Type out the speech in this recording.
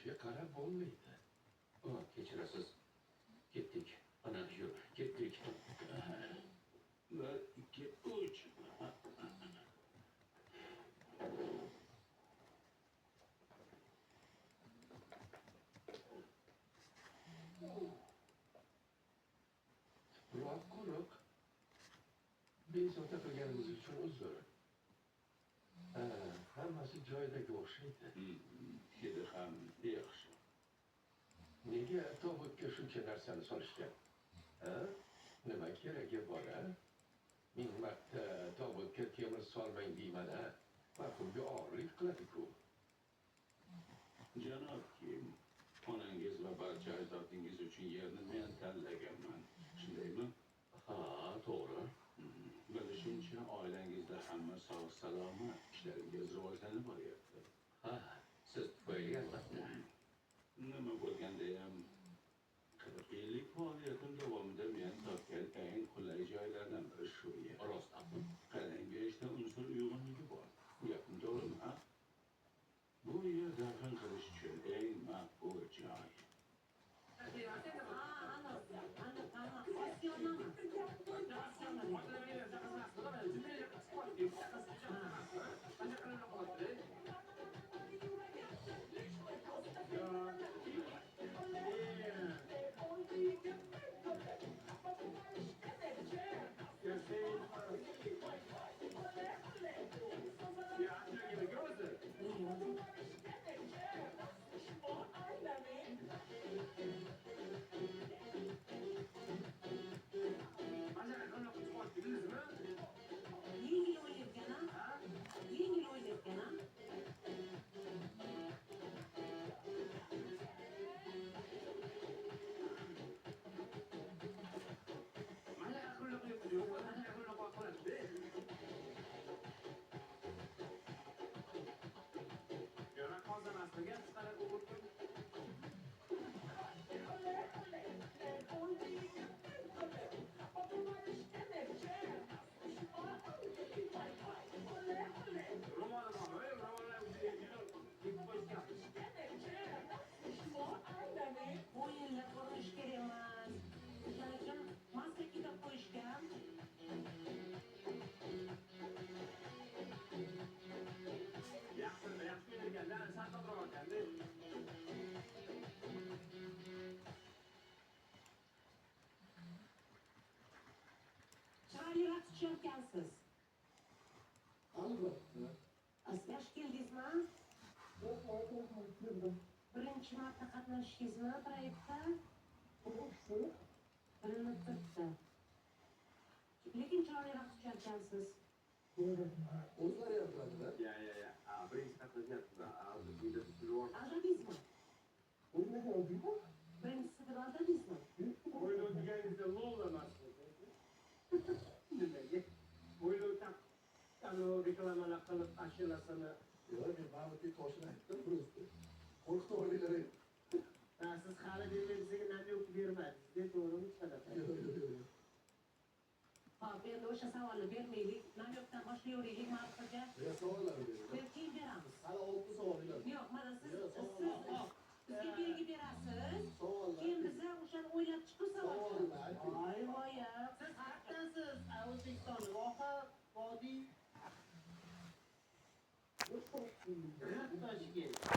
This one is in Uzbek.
yurishga qarab bo'lmaydi. Kechirasiz. Ketdik. Ana shu, ketdik. 1, 2, 3. Quruq. Bezovta qilganimiz uchun uzr. Hammasi joyidagi o'xshaydi. Hidi ham yaxshi. Nega tobutga shuncha narsani solishgan? Nima keragi bor, a? Ming marta tobutga temir solmang deyman-a. Marhumga og'irlik qiladi-ku. Janob Kim, onangiz va barcha ajdodingiz uchun yerni men tanlaganman. Shundaymi? Ha, to'g'ri. Bilishimcha, oilangizda hamma sog' salomat, ishlaringiz rivojlanib boryapti. Ha, siz tufayli albatta. Nima bo'lganda-ham 40 yillik faoliyatim davomida men topgan eng qulay joylardan biri shu yer. Rostmi? Qarang, bu ishda unsur uyg'unligi bor. Gapim to'g'rimi, ha? Bu yer dafn qilish uchun eng maqbul joy. Tushayotgansiz. Albatta. Asgash keldingizmi? Birinchi marta qatnashdingizmi proyektda? Bilinib turibdi. Lekin chiroyliroq tushayotgansiz. O'zlari yoqadi-da. Ya. Birinchi qatnashyapsiz. Aldadingizmi? O'zlari Birinchisi deb aldadingizmi? O'ylov deganingizda lol emas. Nimaga? O'ylovdan reklamalar qilib ashulasini. Yo'q, men ma'lumotli toshini aytdim просто. Qo'rqitib olinglar. Siz hali belingizga namyoq bermadingiz, to'g'rimi chiqadi? Yo'q. Hop, endi o'sha savolni bermaylik. Namyoqdan boshlayveraylik Marqaga. Ya savollar bering. Keyin beramiz. Hali 6 savollar. Yo'q, mana siz bizga belgi berasiz. Savollar. Keyin biza o'shani o'ylab chiqib savollar. Savollar. Voya. Siz haqdasiz. O'zbekiston voha vodiy Toshkent.